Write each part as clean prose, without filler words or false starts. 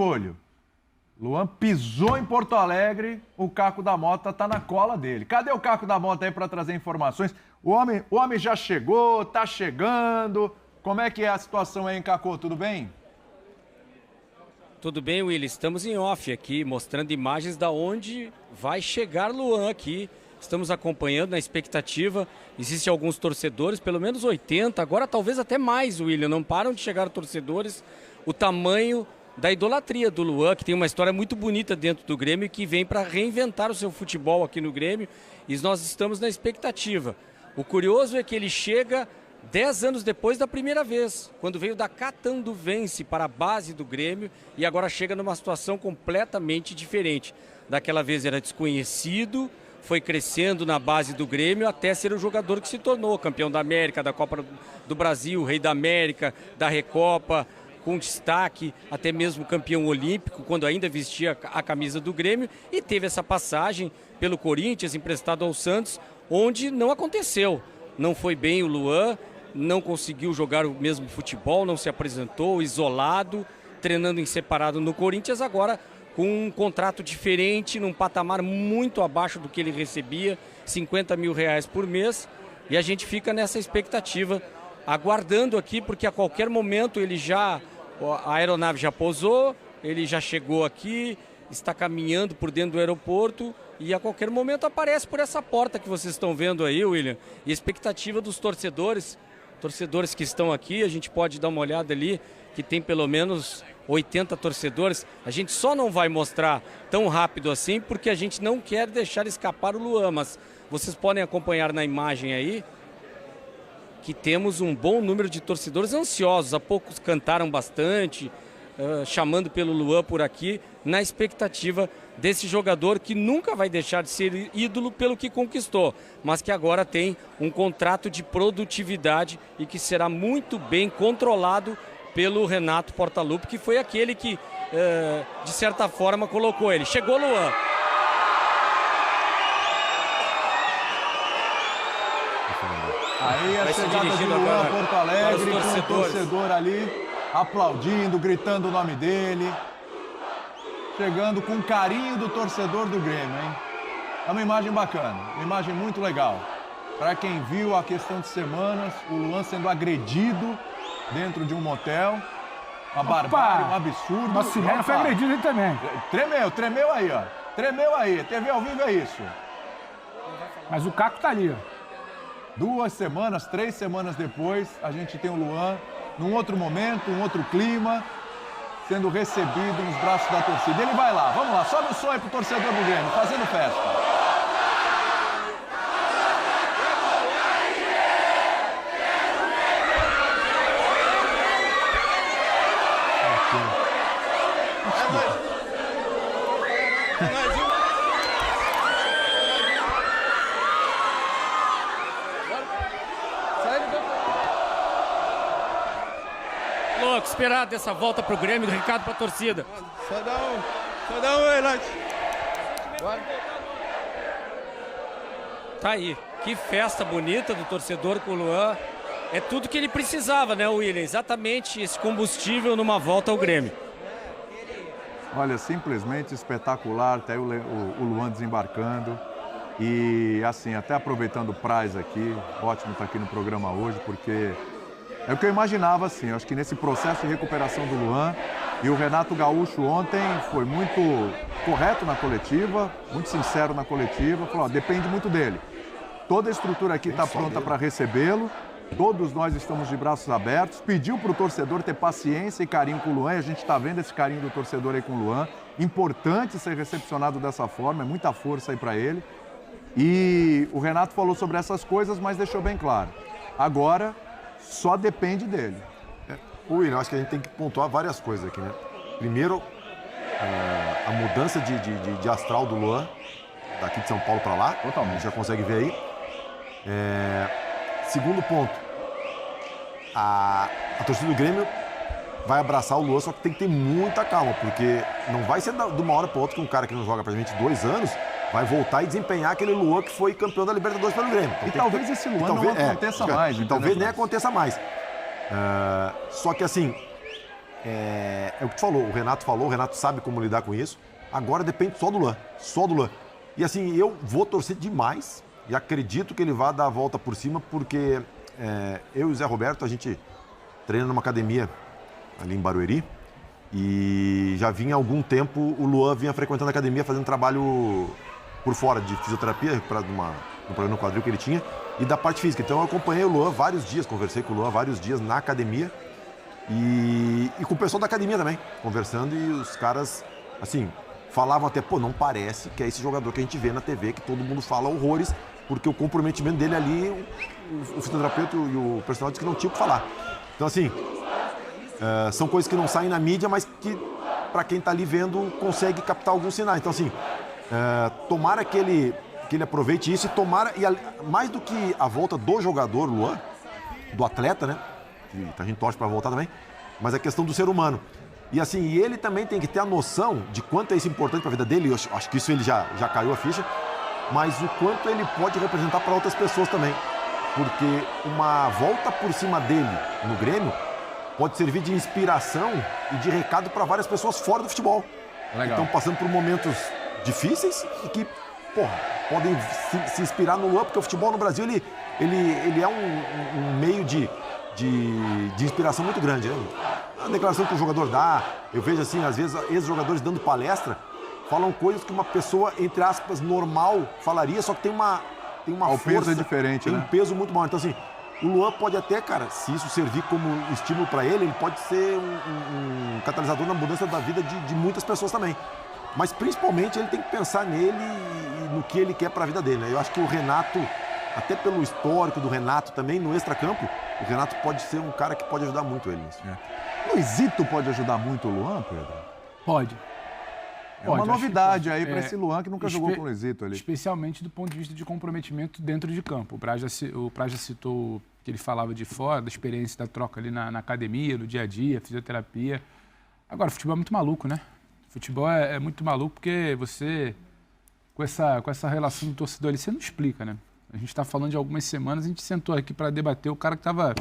olho. Luan pisou em Porto Alegre, o Caco da Mota tá na cola dele. Cadê o Caco da Mota aí para trazer informações? O homem já chegou, tá chegando. Como é que é a situação aí, Caco? Tudo bem? Tudo bem, Willi. Estamos em off aqui, mostrando imagens da onde vai chegar Luan aqui. Estamos acompanhando na expectativa. Existem alguns torcedores, pelo menos 80, agora talvez até mais, William. Não param de chegar torcedores. O tamanho da idolatria do Luan, que tem uma história muito bonita dentro do Grêmio, que vem para reinventar o seu futebol aqui no Grêmio, e nós estamos na expectativa. O curioso é que ele chega 10 anos depois da primeira vez, quando veio da Catanduvense para a base do Grêmio, e agora chega numa situação completamente diferente. Daquela vez era desconhecido, foi crescendo na base do Grêmio até ser o jogador que se tornou campeão da América, da Copa do Brasil, rei da América, da Recopa, com destaque, até mesmo campeão olímpico, quando ainda vestia a camisa do Grêmio, e teve essa passagem pelo Corinthians, emprestado ao Santos, onde não aconteceu. Não foi bem o Luan, não conseguiu jogar o mesmo futebol, não se apresentou, isolado, treinando em separado no Corinthians, agora com um contrato diferente, num patamar muito abaixo do que ele recebia, R$50 mil por mês, e a gente fica nessa expectativa, aguardando aqui, porque a qualquer momento a aeronave já pousou, ele já chegou aqui, está caminhando por dentro do aeroporto e a qualquer momento aparece por essa porta que vocês estão vendo aí, William. E a expectativa dos torcedores que estão aqui, a gente pode dar uma olhada ali, que tem pelo menos 80 torcedores. A gente só não vai mostrar tão rápido assim porque a gente não quer deixar escapar o Luan, mas vocês podem acompanhar na imagem aí que temos um bom número de torcedores ansiosos. Há poucos cantaram bastante, chamando pelo Luan por aqui, na expectativa desse jogador que nunca vai deixar de ser ídolo pelo que conquistou, mas que agora tem um contrato de produtividade e que será muito bem controlado pelo Renato Portaluppi, que foi aquele que, de certa forma, colocou ele. Chegou Luan. Aí a chegada de Luan a Porto Alegre, com o torcedor ali aplaudindo, gritando o nome dele. Chegando com carinho do torcedor do Grêmio, hein? É uma imagem bacana, uma imagem muito legal. Para quem viu há questão de semanas, o Luan sendo agredido dentro de um motel. Uma barbárie, um absurdo. Mas Sirene foi agredido ele também. Tremeu aí, ó. Tremeu aí. TV ao vivo é isso. Mas o Caco tá ali, ó. 2 semanas, 3 semanas depois, a gente tem o Luan num outro momento, um outro clima, sendo recebido nos braços da torcida. Ele vai lá, vamos lá, sobe o som aí pro torcedor do Grêmio, fazendo festa. Louco, esperar dessa volta pro Grêmio, recado pra torcida. Só dá um relax. Tá aí, que festa bonita do torcedor com o Luan. É tudo que ele precisava, né, William? Exatamente esse combustível numa volta ao Grêmio. Olha, simplesmente espetacular, tá aí o Luan desembarcando. E assim, até aproveitando o Praz aqui, ótimo estar aqui no programa hoje, porque é o que eu imaginava, assim, eu acho que nesse processo de recuperação do Luan, e o Renato Gaúcho ontem foi muito correto na coletiva, muito sincero na coletiva, falou, ó, depende muito dele. Toda a estrutura aqui está pronta para recebê-lo, todos nós estamos de braços abertos, pediu para o torcedor ter paciência e carinho com o Luan, e a gente está vendo esse carinho do torcedor aí com o Luan, importante ser recepcionado dessa forma, é muita força aí para ele. E o Renato falou sobre essas coisas, mas deixou bem claro, agora só depende dele. William, acho que a gente tem que pontuar várias coisas aqui, né? Primeiro, a mudança de astral do Luan, daqui de São Paulo para lá. Totalmente. Já consegue ver aí. Segundo ponto, a torcida do Grêmio vai abraçar o Luan, só que tem que ter muita calma, porque não vai ser de uma hora para outra que um cara que não joga pra gente 2 anos vai voltar e desempenhar aquele Luan que foi campeão da Libertadores pelo Grêmio. Então, e talvez esse Luan não aconteça mais. Talvez nem aconteça mais. Só que assim, é o que tu falou, o Renato sabe como lidar com isso. Agora depende só do Luan. E assim, eu vou torcer demais e acredito que ele vai dar a volta por cima, porque eu e o Zé Roberto, a gente treina numa academia ali em Barueri e já vinha há algum tempo, o Luan vinha frequentando a academia, fazendo trabalho por fora de fisioterapia, recuperado um problema no quadril que ele tinha, e da parte física. Então eu acompanhei o Luan vários dias, conversei com o Luan vários dias na academia e com o pessoal da academia também, conversando, e os caras, assim, falavam até, não parece que é esse jogador que a gente vê na TV, que todo mundo fala horrores, porque o comprometimento dele ali, o fisioterapeuta e o personal disse que não tinha o que falar. Então, assim, são coisas que não saem na mídia, mas que, para quem está ali vendo, consegue captar alguns sinais. Então, assim, tomara que ele aproveite isso e mais do que a volta do jogador, Luan, do atleta, né? Que a gente torce para voltar também, mas a questão do ser humano. E assim, ele também tem que ter a noção de quanto é isso importante para a vida dele. Eu acho que isso ele já caiu a ficha, mas o quanto ele pode representar para outras pessoas também. Porque uma volta por cima dele no Grêmio pode servir de inspiração e de recado para várias pessoas fora do futebol. Legal. Estão passando por momentos difíceis e que, podem se inspirar no Luan, porque o futebol no Brasil ele é um meio de inspiração muito grande, né? A declaração que o jogador dá, eu vejo assim, às vezes, ex-jogadores dando palestra, falam coisas que uma pessoa, entre aspas, normal falaria, só que tem uma o força, peso é diferente, tem né? um peso muito maior. Então, assim, o Luan pode até, cara, se isso servir como estímulo para ele pode ser um catalisador na mudança da vida de muitas pessoas também. Mas, principalmente, ele tem que pensar nele e no que ele quer para a vida dele, né? Eu acho que o Renato, até pelo histórico do Renato também, no extracampo, o Renato pode ser um cara que pode ajudar muito ele nisso. Luizito pode ajudar muito o Luan, Pedro? Pode. É uma novidade aí para esse Luan que nunca jogou com o Luizito ali. Especialmente do ponto de vista de comprometimento dentro de campo. O Praja citou que ele falava de fora, da experiência da troca ali na academia, do dia a dia, fisioterapia. Agora, o futebol é muito maluco, né? O futebol é muito maluco porque você, com essa relação do torcedor ali, você não explica, né? A gente está falando de algumas semanas, a gente sentou aqui para debater o cara que estava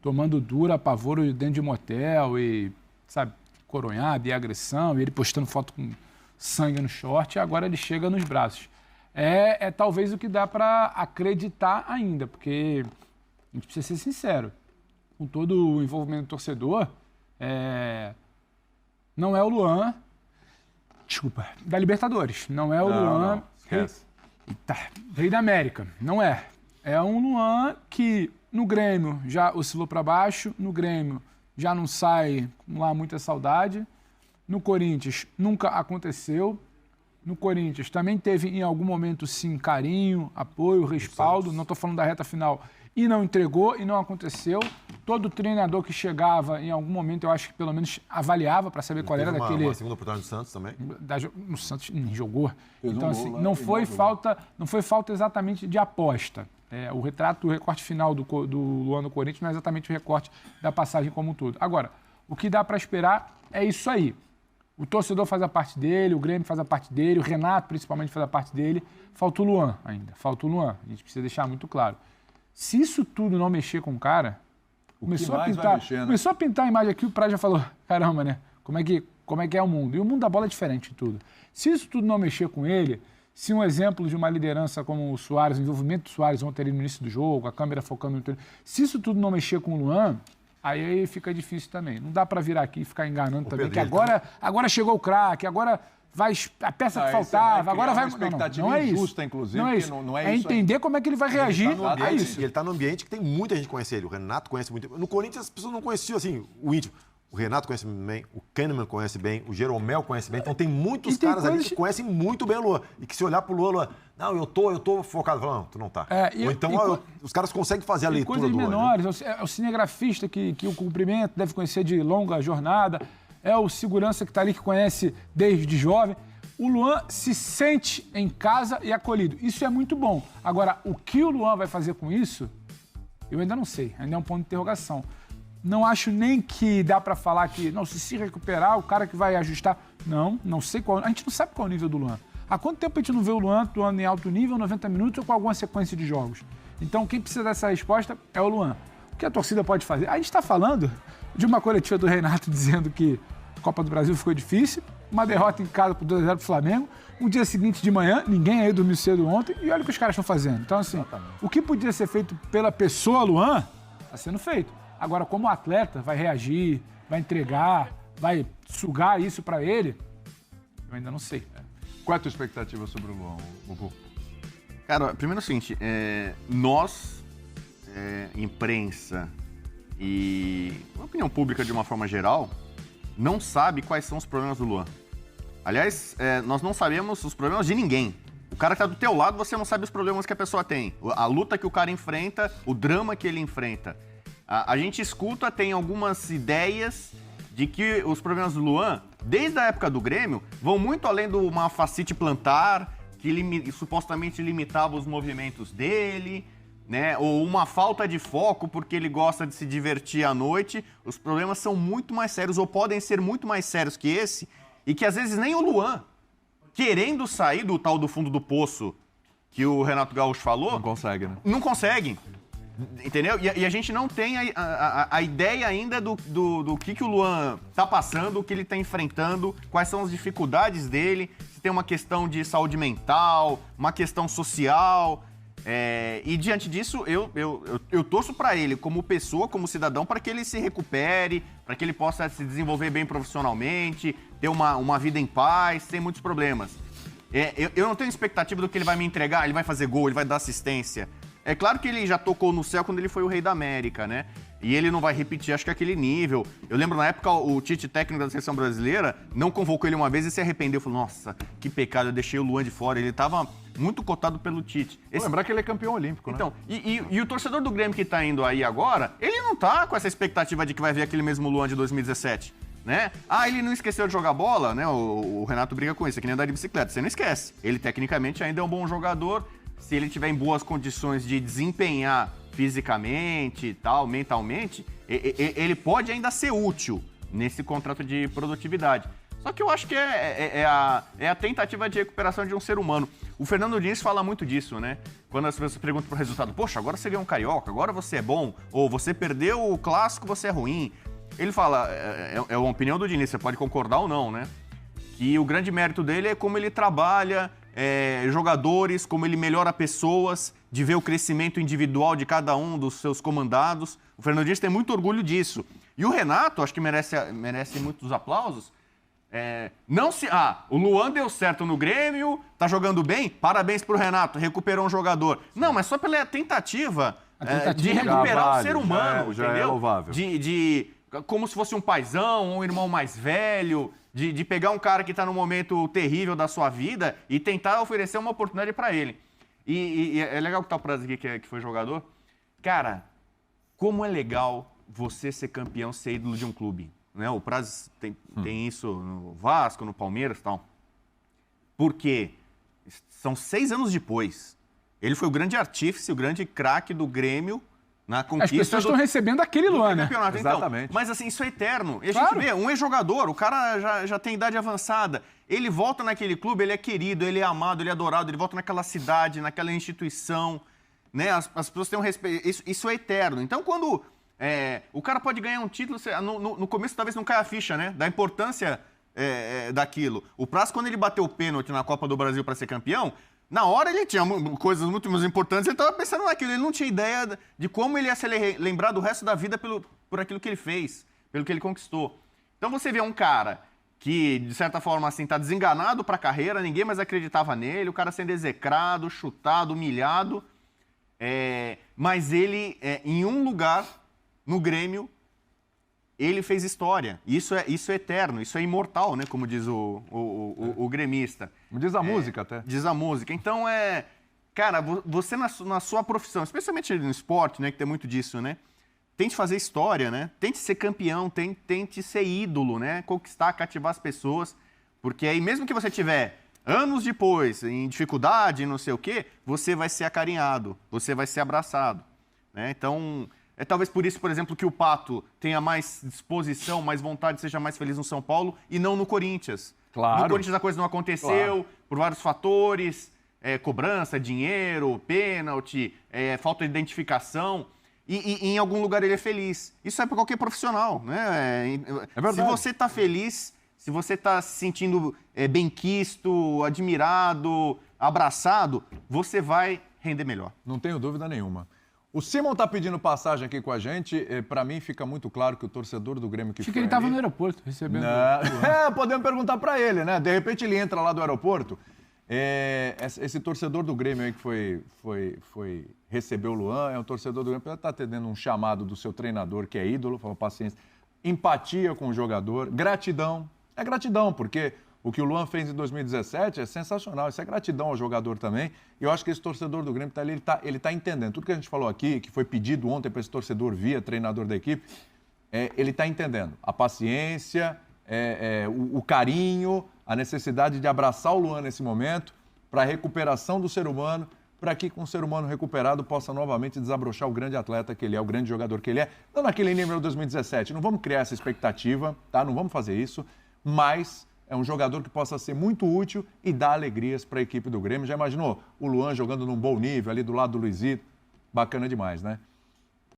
tomando dura, apavoro dentro de um motel e, sabe, coronhado e agressão, e ele postando foto com sangue no short, e agora ele chega nos braços. É talvez o que dá para acreditar ainda, porque a gente precisa ser sincero, com todo o envolvimento do torcedor, não é o Luan, da Libertadores, não é o Luan rei da América, não é. É um Luan que no Grêmio já oscilou para baixo, no Grêmio já não sai com lá muita saudade, no Corinthians nunca aconteceu, no Corinthians também teve em algum momento sim carinho, apoio, respaldo, não estou falando da reta final, e não entregou e não aconteceu. Todo treinador que chegava em algum momento, eu acho que pelo menos avaliava para saber qual era daquele... Uma segunda oportunidade do Santos também. No Santos nem jogou. Então, assim, não foi falta exatamente de aposta. O recorte final do Luan no Corinthians não é exatamente o recorte da passagem como um todo. Agora, o que dá para esperar é isso aí. O torcedor faz a parte dele, o Grêmio faz a parte dele, o Renato principalmente faz a parte dele. Falta o Luan ainda, falta o Luan. A gente precisa deixar muito claro. Se isso tudo não mexer com o cara, começou a pintar a imagem aqui, o Praia já falou, caramba, né? Como é que é o mundo? E o mundo da bola é diferente de tudo. Se isso tudo não mexer com ele, se um exemplo de uma liderança como o Soares, o envolvimento do Soares ontem ali no início do jogo, a câmera focando no treino, se isso tudo não mexer com o Luan, aí fica difícil também. Não dá para vir aqui e ficar enganando também, que agora chegou o craque, agora vai a peça que faltava, agora vai... Não é isso. Injusta, inclusive, não é isso. Não é entender como é que ele vai reagir a isso. E ele está num ambiente que tem muita gente que conhece ele. O Renato conhece muito. No Corinthians as pessoas não conheciam assim, o íntimo. O Renato conhece bem, o Kahneman conhece bem, o Jeromel conhece bem. Então tem muitos caras ali que conhecem muito bem o Luan. E que se olhar pro Luan, não, eu tô focado. Fala, não, tu não tá. Ou então os caras conseguem fazer a leitura do Luan. Coisas menores, né? É o cinegrafista que o cumprimento deve conhecer de longa jornada, é o segurança que está ali que conhece desde jovem. O Luan se sente em casa e acolhido. Isso é muito bom. Agora, o que o Luan vai fazer com isso, eu ainda não sei. Ainda é um ponto de interrogação. Não acho nem que dá para falar que, não, se recuperar, o cara que vai ajustar. Não sei qual. A gente não sabe qual é o nível do Luan. Há quanto tempo a gente não vê o Luan atuando em alto nível, 90 minutos ou com alguma sequência de jogos? Então, quem precisa dessa resposta é o Luan. O que a torcida pode fazer? A gente está falando de uma coletiva do Renato dizendo que a Copa do Brasil ficou difícil, uma derrota em casa por 2-0 pro Flamengo, um dia seguinte de manhã, ninguém aí dormiu cedo ontem, e olha o que os caras estão fazendo. Então, assim, o que podia ser feito pela pessoa Luan, está sendo feito. Agora, como o atleta vai reagir, vai entregar, vai sugar isso para ele, eu ainda não sei. Qual é a tua expectativa sobre o Luan, Bubu? Cara, primeiro é o seguinte, nós, imprensa e a opinião pública de uma forma geral, não sabe quais são os problemas do Luan. Aliás, nós não sabemos os problemas de ninguém. O cara que tá do teu lado, você não sabe os problemas que a pessoa tem. A luta que o cara enfrenta, o drama que ele enfrenta. A gente escuta, tem algumas ideias de que os problemas do Luan, desde a época do Grêmio, vão muito além de uma fascite plantar, que supostamente limitava os movimentos dele, né? Ou uma falta de foco porque ele gosta de se divertir à noite. Os problemas são muito mais sérios, ou podem ser muito mais sérios que esse, e que às vezes nem o Luan, querendo sair do tal do fundo do poço que o Renato Gaúcho falou... Não consegue, né? Não consegue. Entendeu? E a gente não tem a ideia ainda do que o Luan tá passando, o que ele tá enfrentando, quais são as dificuldades dele, se tem uma questão de saúde mental, uma questão social. E diante disso, eu torço para ele, como pessoa, como cidadão, para que ele se recupere, para que ele possa se desenvolver bem profissionalmente, ter uma vida em paz, sem muitos problemas. Eu não tenho expectativa do que ele vai me entregar, ele vai fazer gol, ele vai dar assistência. É claro que ele já tocou no céu quando ele foi o Rei da América, né? E ele não vai repetir, acho que aquele nível. Eu lembro, na época, o Tite, técnico da seleção brasileira, não convocou ele uma vez e se arrependeu. Falou, nossa, que pecado, eu deixei o Luan de fora. Ele estava muito cotado pelo Tite. Vou lembrar que ele é campeão olímpico, né? Então, e o torcedor do Grêmio que tá indo aí agora, ele não tá com essa expectativa de que vai ver aquele mesmo Luan de 2017, né? Ele não esqueceu de jogar bola, né? O Renato briga com isso, é que nem andar de bicicleta, você não esquece. Ele, tecnicamente, ainda é um bom jogador. Se ele tiver em boas condições de desempenhar fisicamente e tal, mentalmente, ele pode ainda ser útil nesse contrato de produtividade. Só que eu acho que é a tentativa de recuperação de um ser humano. O Fernando Diniz fala muito disso, né? Quando as pessoas perguntam pro resultado, poxa, agora você ganhou um Carioca, agora você é bom, ou você perdeu o Clássico, você é ruim. Ele fala, é uma opinião do Diniz, você pode concordar ou não, né? Que o grande mérito dele é como ele trabalha jogadores, como ele melhora pessoas, de ver o crescimento individual de cada um dos seus comandados. O Fernando Diniz tem muito orgulho disso. E o Renato, acho que merece muitos aplausos. O Luan deu certo no Grêmio, tá jogando bem, parabéns pro Renato, recuperou um jogador. Não, mas só pela tentativa de recuperar o ser humano, já entendeu? É louvável. Como se fosse um paizão, um irmão mais velho, de pegar um cara que está num momento terrível da sua vida e tentar oferecer uma oportunidade para ele. E é legal que tá o Praz aqui, que foi jogador. Cara, como é legal você ser campeão, ser ídolo de um clube. Né? O Praz tem isso no Vasco, no Palmeiras e tal. Porque são 6 anos depois. Ele foi o grande artífice, o grande craque do Grêmio na conquista. As pessoas estão recebendo aquele Luan, né? Exatamente. Então, mas assim, isso é eterno. E a Claro. gente vê, um ex-jogador, o cara já tem idade avançada. Ele volta naquele clube, ele é querido, ele é amado, ele é adorado, ele volta naquela cidade, naquela instituição. Né? As pessoas têm um respeito. Isso é eterno. Então, quando o cara pode ganhar um título, no começo talvez não caia a ficha, né? Da importância daquilo. O Praz, quando ele bateu o pênalti na Copa do Brasil para ser campeão, na hora ele tinha coisas muito mais importantes, ele estava pensando naquilo, ele não tinha ideia de como ele ia ser lembrado o resto da vida por aquilo que ele fez, pelo que ele conquistou. Então você vê um cara que, de certa forma, assim, tá desenganado para a carreira, ninguém mais acreditava nele, o cara sendo execrado, chutado, humilhado, mas ele, em um lugar, no Grêmio, ele fez história. Isso é eterno, isso é imortal, né? Como diz o gremista. Diz a música até. Diz a música. Então, cara, você na sua profissão, especialmente no esporte, né? Que tem muito disso, né? Tente fazer história, né? Tente ser campeão, tente ser ídolo, né? Conquistar, cativar as pessoas. Porque aí, mesmo que você tiver anos depois, em dificuldade, não sei o quê, você vai ser acarinhado, você vai ser abraçado, né? Então... talvez por isso, por exemplo, que o Pato tenha mais disposição, mais vontade, seja mais feliz no São Paulo e não no Corinthians. Claro. No Corinthians a coisa não aconteceu, por vários fatores, cobrança, dinheiro, pênalti, falta de identificação. e em algum lugar ele é feliz. Isso é para qualquer profissional, né? É verdade. Se você está feliz, se você está se sentindo benquisto, admirado, abraçado, você vai render melhor. Não tenho dúvida nenhuma. O Simon está pedindo passagem aqui com a gente. Para mim fica muito claro que o torcedor do Grêmio que Achei foi que ele estava ali- no aeroporto recebendo. Não. Podemos perguntar para ele, né? De repente ele entra lá do aeroporto. Esse torcedor do Grêmio aí que foi receber o Luan, é um torcedor do Grêmio, está atendendo um chamado do seu treinador, que é ídolo, falou paciência, empatia com o jogador, gratidão. É gratidão, porque o que o Luan fez em 2017 é sensacional. Isso é gratidão ao jogador também. E eu acho que esse torcedor do Grêmio ele tá entendendo. Tudo que a gente falou aqui, que foi pedido ontem para esse torcedor via treinador da equipe, ele está entendendo. A paciência, o carinho, a necessidade de abraçar o Luan nesse momento para a recuperação do ser humano, para que com o ser humano recuperado possa novamente desabrochar o grande atleta que ele é, o grande jogador que ele é. Não naquele nível de 2017. Não vamos criar essa expectativa, tá? Não vamos fazer isso, mas é um jogador que possa ser muito útil e dar alegrias para a equipe do Grêmio. Já imaginou o Luan jogando num bom nível ali do lado do Luizito? Bacana demais, né?